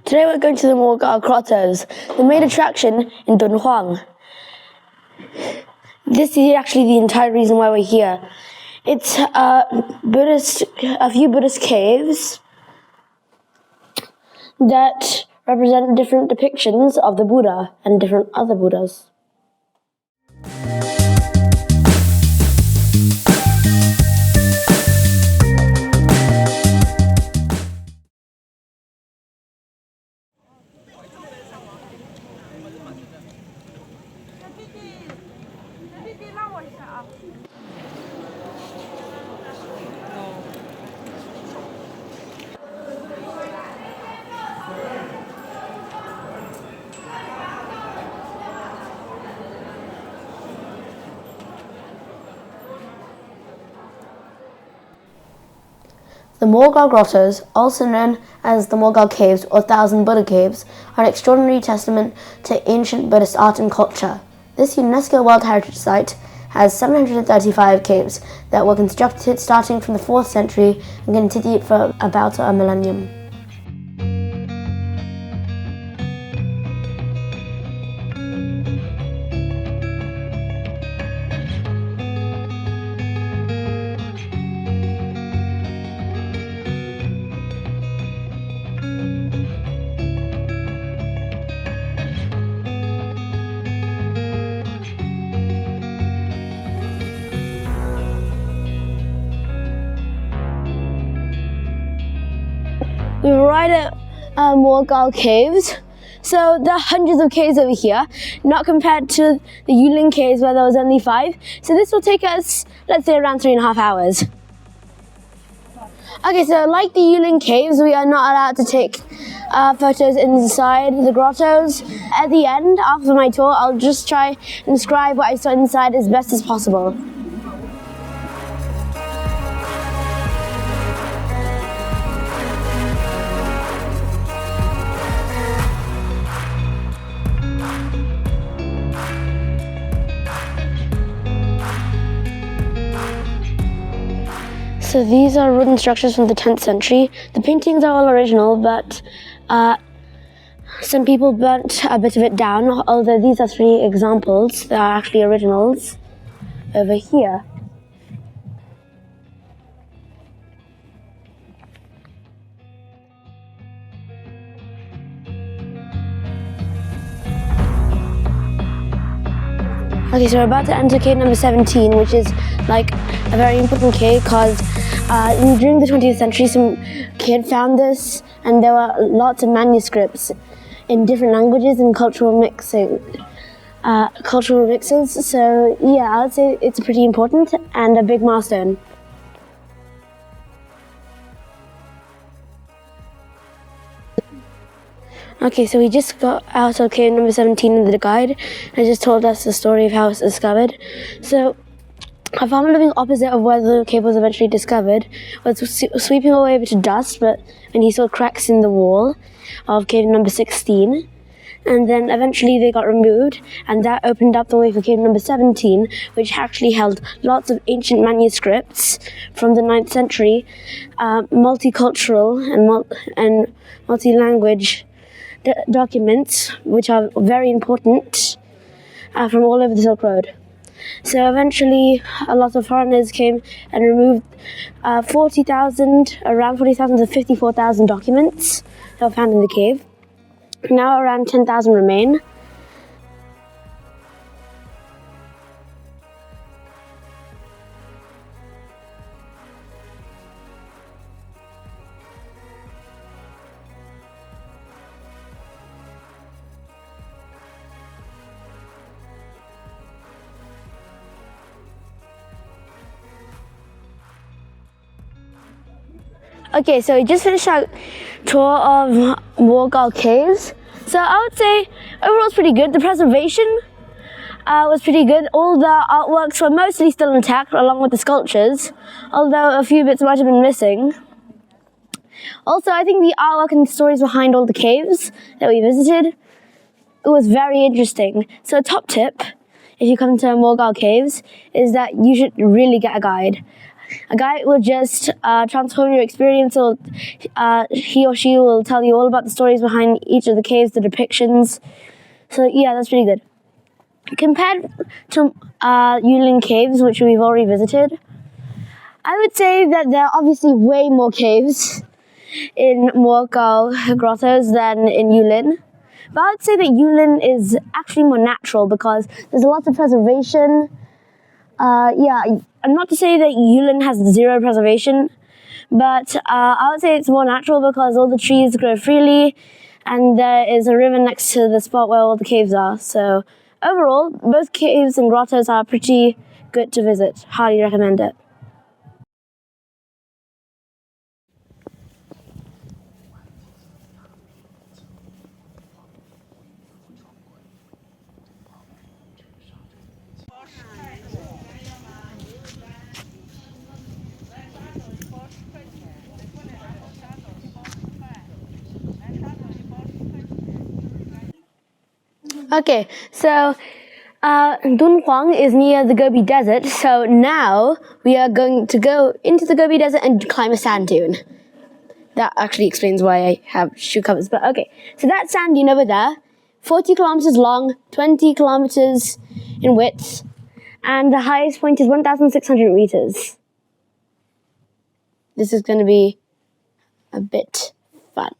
Today we're going to the Mogao Grottoes, the main attraction in Dunhuang. This is actually the entire reason why we're here. It's a few Buddhist caves that represent different depictions of the Buddha and different other Buddhas. The Mogao Grottoes, also known as the Mogao Caves or Thousand Buddha Caves, are an extraordinary testament to ancient Buddhist art and culture. This UNESCO World Heritage Site has 735 caves that were constructed starting from the 4th century and continued for about a millennium. We're right at Mogao Caves. So there are hundreds of caves over here, not compared to the Yulin Caves where there was only 5. So this will take us, let's say, around 3.5 hours. Okay, so like the Yulin Caves, we are not allowed to take photos inside the grottos. At the end, after my tour, I'll just try and describe what I saw inside as best as possible. So these are wooden structures from the 10th century. The paintings are all original, but some people burnt a bit of it down, although these are 3 examples that are actually originals over here. Okay, so we're about to enter cave number 17, which is like a very important cave because during the 20th century, some kid found this, and there were lots of manuscripts in different languages and cultural mixes. So yeah, I would say it's pretty important and a big milestone. Okay, so we just got out of cave number 17 in the guide and just told us the story of how it was discovered. So, a farmer living opposite of where the cave was eventually discovered was sweeping away a bit of dust, but when he saw cracks in the wall of cave number 16, and then eventually they got removed, and that opened up the way for cave number 17, which actually held lots of ancient manuscripts from the 9th century, multicultural and multi-language documents, which are very important from all over the Silk Road. So eventually a lot of foreigners came and removed around 40,000 to 54,000 documents that were found in the cave. Now around 10,000 remain. Okay, so we just finished our tour of Mogao Caves. So I would say overall it's pretty good. The preservation was pretty good. All the artworks were mostly still intact along with the sculptures, although a few bits might have been missing. Also, I think the artwork and stories behind all the caves that we visited, it was very interesting. So a top tip, if you come to Mogao Caves, is that you should really get a guide. A guide will just transform your experience, or he or she will tell you all about the stories behind each of the caves, the depictions. So yeah, that's pretty good. Compared to Yulin Caves, which we've already visited, I would say that there are obviously way more caves in Mogao Grottoes than in Yulin. But I would say that Yulin is actually more natural because there's lots of preservation. And not to say that Yulin has zero preservation, but I would say it's more natural because all the trees grow freely and there is a river next to the spot where all the caves are. So overall, both caves and grottos are pretty good to visit. Highly recommend it. Okay, so Dunhuang is near the Gobi Desert, so now we are going to go into the Gobi Desert and climb a sand dune. That actually explains why I have shoe covers, but okay. So that sand dune over there, 40 kilometers long, 20 kilometers in width, and the highest point is 1,600 meters. This is going to be a bit fun.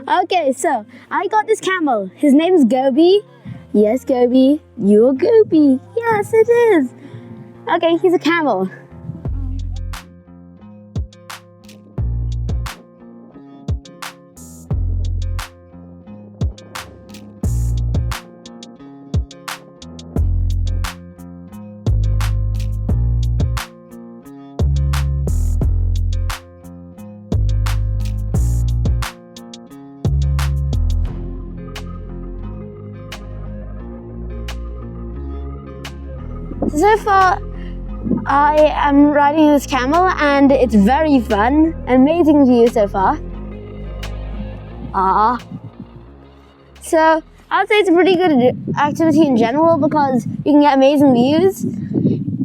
Okay, so I got this camel. His name's Gobi. Yes, Gobi. You're Gobi. Yes, it is. Okay, he's a camel. So far, I am riding this camel and it's very fun. Amazing view so far. So I would say it's a pretty good activity in general because you can get amazing views.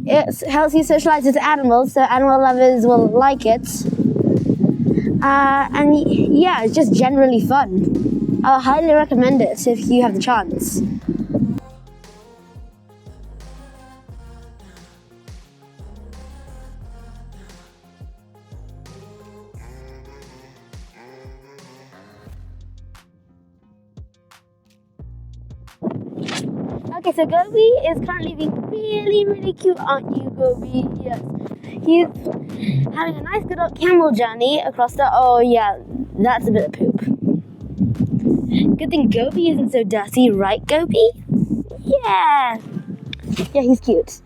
It helps you socialize with animals, so animal lovers will like it. And yeah, it's just generally fun. I'll highly recommend it if you have the chance. Okay, so Gobi is currently being really cute, aren't you, Gobi? Yes. He's having a nice good old camel journey across the... Oh, yeah, that's a bit of poop. Good thing Gobi isn't so dusty, right, Gobi? Yeah! Yeah, he's cute.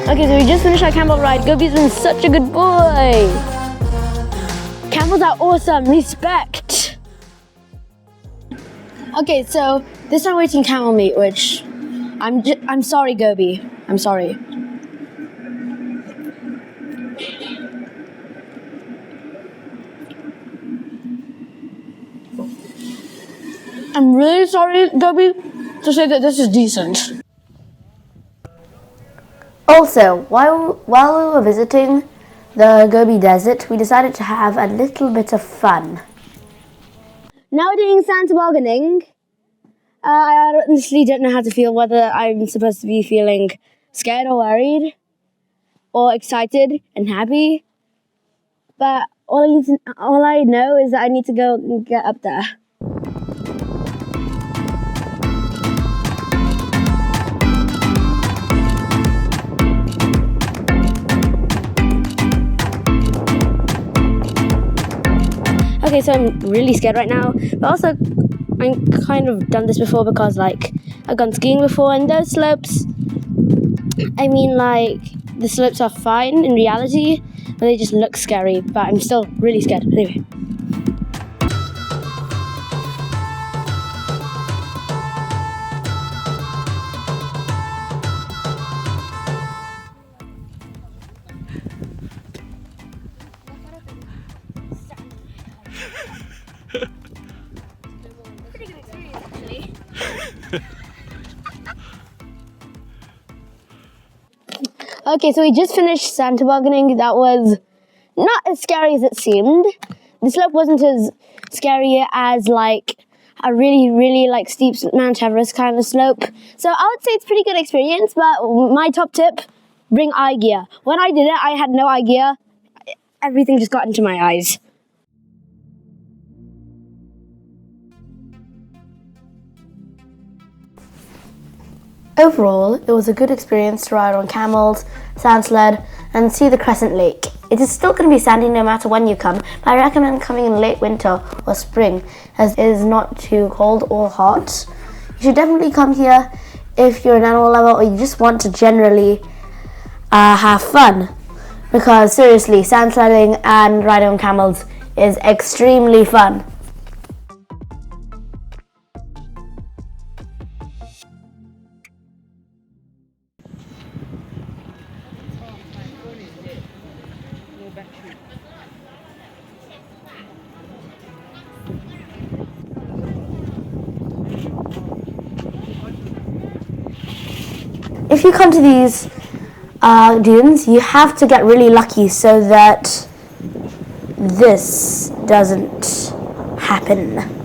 Okay, so we just finished our camel ride. Gobi's been such a good boy. Camels are awesome. Respect. Okay, so this time we're eating camel meat, which I'm sorry, Gobi. I'm sorry. I'm really sorry, Gobi, to say that this is decent. Also, while we were visiting the Gobi Desert, we decided to have a little bit of fun. Now we're doing sand tobogganing. I honestly don't know how to feel, whether I'm supposed to be feeling scared or worried, or excited and happy. But all I know is that I need to go and get up there. Okay, so I'm really scared right now, but also I'm kind of done this before because like I've gone skiing before, and those slopes, I mean, like, the slopes are fine in reality, but they just look scary, but I'm still really scared. Anyway. Pretty good experience, actually. Okay, so we just finished sand tobogganing. That was not as scary as it seemed. The slope wasn't as scary as like a really like steep Mount Everest kind of slope. So I would say it's a pretty good experience, but my top tip, bring eye gear. When I did it, I had no eye gear. Everything just got into my eyes. Overall, it was a good experience to ride on camels, sand sled, and see the Crescent Lake. It is still going to be sandy no matter when you come, but I recommend coming in late winter or spring, as it is not too cold or hot. You should definitely come here if you're an animal lover or you just want to generally have fun, because seriously, sand sledding and riding on camels is extremely fun. If you come to these dunes, you have to get really lucky so that this doesn't happen.